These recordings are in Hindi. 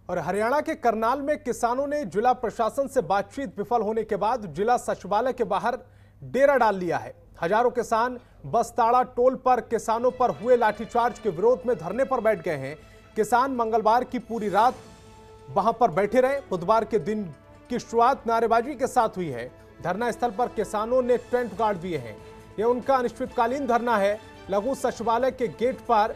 और हरियाणा के करनाल में किसानों ने जिला प्रशासन से बातचीत विफल होने के बाद जिला सचिवालय के बाहर डेरा डाल लिया है। हजारों किसान बसताड़ा टोल पर किसानों पर हुए लाठीचार्ज के विरोध में धरने पर बैठ गए हैं। किसान मंगलवार की पूरी रात वहां पर बैठे रहे। बुधवार के दिन की शुरुआत नारेबाजी के साथ हुई है। धरना स्थल पर किसानों ने टेंट गाड़ दिए हैं। यह उनका अनिश्चितकालीन धरना है। लघु सचिवालय के गेट पर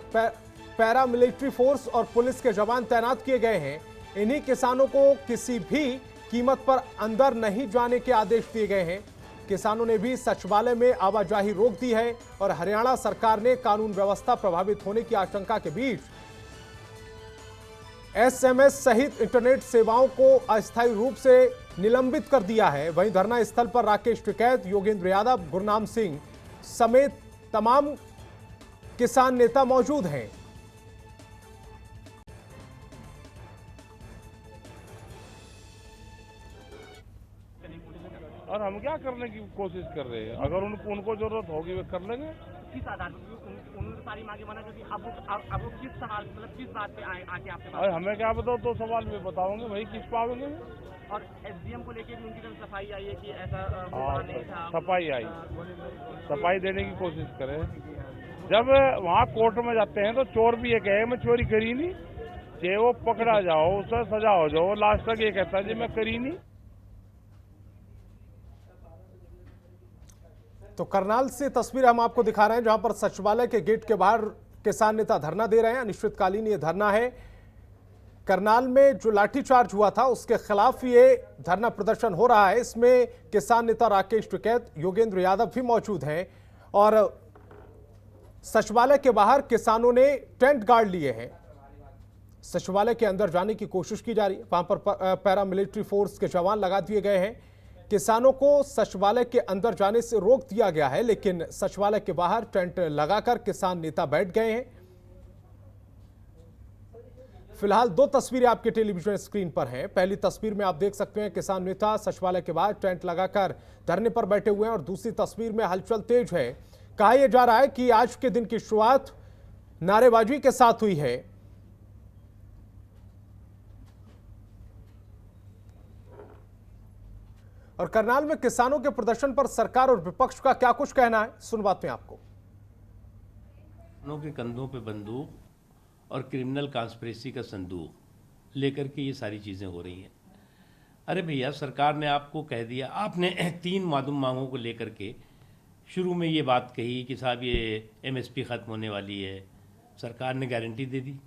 पैरामिलिट्री फोर्स और पुलिस के जवान तैनात किए गए हैं। इन्हीं किसानों को किसी भी कीमत पर अंदर नहीं जाने के आदेश दिए गए हैं। किसानों ने भी सचिवालय में आवाजाही रोक दी है और हरियाणा सरकार ने कानून व्यवस्था प्रभावित होने की आशंका के बीच एसएमएस सहित इंटरनेट सेवाओं को अस्थायी रूप से निलंबित कर दिया है। वहीं धरना स्थल पर राकेश टिकैत, योगेंद्र यादव, गुरनाम सिंह समेत तमाम किसान नेता मौजूद हैं। और हम क्या करने की कोशिश कर रहे हैं? अगर उनको जरूरत होगी वे कर लेंगे। किस आधार पर उन्होंने सारी मांगे बना करके अब वो किस सवाल मतलब किस बात पे आके आपके पास? अरे हमें क्या बताओ, तो सवाल में बताओगे भाई किस पाओगे। और एसडीएम को लेकर भी उनकी तरफ सफाई आई है कि ऐसा नहीं था। सफाई देने की कोशिश करें। जब वहाँ कोर्ट में जाते हैं तो चोर भी ये कहे मैं चोरी करी नहीं, चाहे वो पकड़ा जाओ उसे सजा हो जाओ, लास्ट तक ये कहता है जी मैं करी नहीं। तो करनाल से तस्वीर हम आपको दिखा रहे हैं जहां पर सचिवालय के गेट के बाहर किसान नेता धरना दे रहे हैं। अनिश्चितकालीन ये धरना है। करनाल में जो लाठीचार्ज हुआ था उसके खिलाफ ये धरना प्रदर्शन हो रहा है। इसमें किसान नेता राकेश टिकैत, योगेंद्र यादव भी मौजूद हैं और सचिवालय के बाहर किसानों ने टेंट गाड़ लिए हैं। सचिवालय के अंदर जाने की कोशिश की जा रही है। वहां पर पैरामिलिट्री फोर्स के जवान लगा दिए गए हैं। किसानों को सचिवालय के अंदर जाने से रोक दिया गया है, लेकिन सचिवालय के बाहर टेंट लगाकर किसान नेता बैठ गए हैं। फिलहाल दो तस्वीरें आपके टेलीविजन स्क्रीन पर हैं। पहली तस्वीर में आप देख सकते हैं किसान नेता सचिवालय के बाहर टेंट लगाकर धरने पर बैठे हुए हैं और दूसरी तस्वीर में हलचल तेज है। कहा यह जा रहा है कि आज के दिन की शुरुआत नारेबाजी के साथ हुई है। और करनाल में किसानों के प्रदर्शन पर सरकार और विपक्ष का क्या कुछ कहना है, सुनवाते हैं आपको। किसानों के कंधों पे बंदूक और क्रिमिनल कॉन्स्पिरेसी का संदूक लेकर के ये सारी चीज़ें हो रही हैं। अरे भैया, सरकार ने आपको कह दिया, आपने 3 मासूम मांगों को लेकर के शुरू में ये बात कही कि साहब ये एमएसपी ख़त्म होने वाली है। सरकार ने गारंटी दे दी।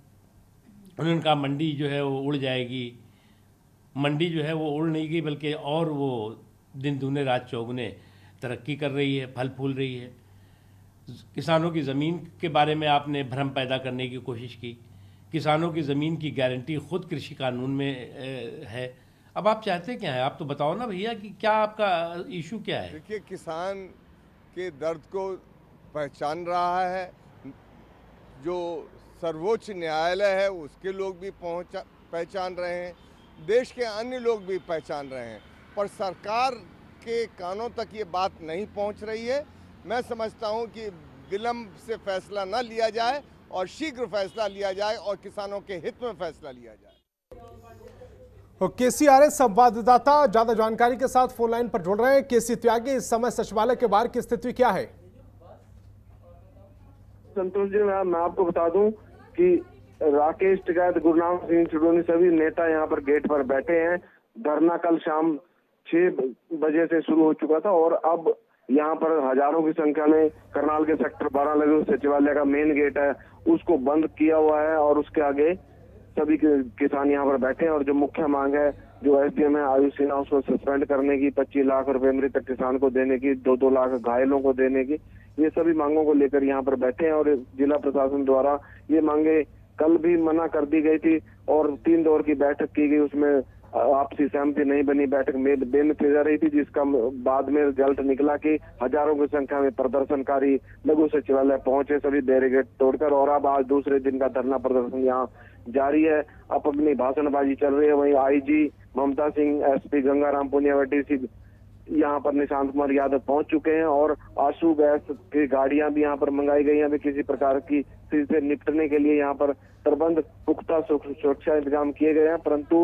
उन्होंने कहा मंडी जो है वो उड़ जाएगी। मंडी जो है वो उड़ नहीं गई, बल्कि और वो दिन दूने रात चौगुने तरक्की कर रही है, फल फूल रही है। किसानों की ज़मीन के बारे में आपने भ्रम पैदा करने की कोशिश की। किसानों की ज़मीन की गारंटी खुद कृषि कानून में है। अब आप चाहते क्या है? आप तो बताओ ना भैया कि क्या आपका इशू क्या है? देखिए, किसान के दर्द को पहचान रहा है। जो सर्वोच्च न्यायालय है उसके लोग भी पहचान रहे हैं, देश के अन्य लोग भी पहचान रहे हैं, पर सरकार के कानों तक ये बात नहीं पहुंच रही है। मैं समझता हूं कि विलंब से फैसला न लिया जाए और शीघ्र फैसला लिया जाए और किसानों के हित में फैसला लिया जाए। और केसीआरएस संवाददाता ज्यादा जानकारी के साथ फोन लाइन पर जुड़ रहे हैं। केसी त्यागी, इस समय सचिवालय के बाहर की स्थिति क्या है? संतोष जी, मैं आपको बता दूं कि राकेश टिकैत, गुरनाम सिंह सिडोनी सभी नेता यहाँ पर गेट पर बैठे हैं। धरना कल शाम 6 बजे से शुरू हो चुका था और अब यहाँ पर हजारों की संख्या में करनाल के सेक्टर 12 लगे सचिवालय का मेन गेट है उसको बंद किया हुआ है और उसके आगे सभी किसान यहाँ पर बैठे हैं। और जो मुख्य मांग है, जो एसडीएम है आयुष सिन्हा, उसको सस्पेंड करने की, 25 लाख रुपए मृतक किसान को देने की, 2-2 लाख घायलों को देने की, ये सभी मांगों को लेकर यहाँ पर बैठे हैं। और जिला प्रशासन द्वारा ये मांगे कल भी मना कर दी गई थी और 3 दौर की बैठक की गई, उसमें आपसी सहमति नहीं बनी। बैठक में बेनतीजा जा रही थी, जिसका बाद में रिजल्ट निकला कि हजारों की संख्या में प्रदर्शनकारी लघु सचिवालय पहुंचे, सभी बैरिकेड तोड़कर। और अब आज दूसरे दिन का धरना प्रदर्शन यहाँ जारी है। अब अपनी भाषणबाजी चल रही है। वहीं आईजी ममता सिंह, एसपी गंगाराम पुनियावटी, यहाँ पर निशांत कुमार यादव पहुंच चुके हैं और आंसू गैस की गाड़ियां भी यहाँ पर मंगाई गई हैं। अभी किसी प्रकार की स्थिति से निपटने के लिए यहाँ पर प्रबंध पुख्ता सुरक्षा इंतजाम किए गए हैं। परंतु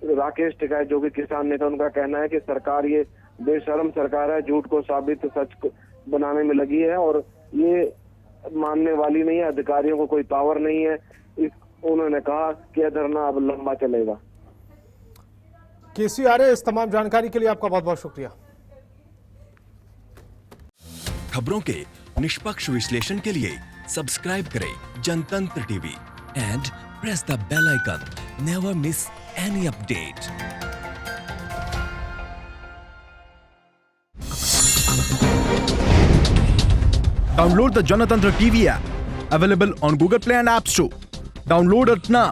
राकेश टिकैत जो कि किसान नेता, उनका कहना है कि सरकार ये बेशर्म सरकार है, झूठ को साबित सच बनाने में लगी है और ये मानने वाली नहीं है, अधिकारियों को कोई पावर नहीं है। उन्होंने कहा कि यह धरना अब लंबा चलेगा। केसी आर्य, इस तमाम जानकारी के लिए आपका बहुत बहुत शुक्रिया। खबरों के निष्पक्ष विश्लेषण के लिए सब्सक्राइब करें Janatantra TV and press the bell icon. Never miss any update. Download the Janatantra TV app, available on Google Play and App Store. Download it now.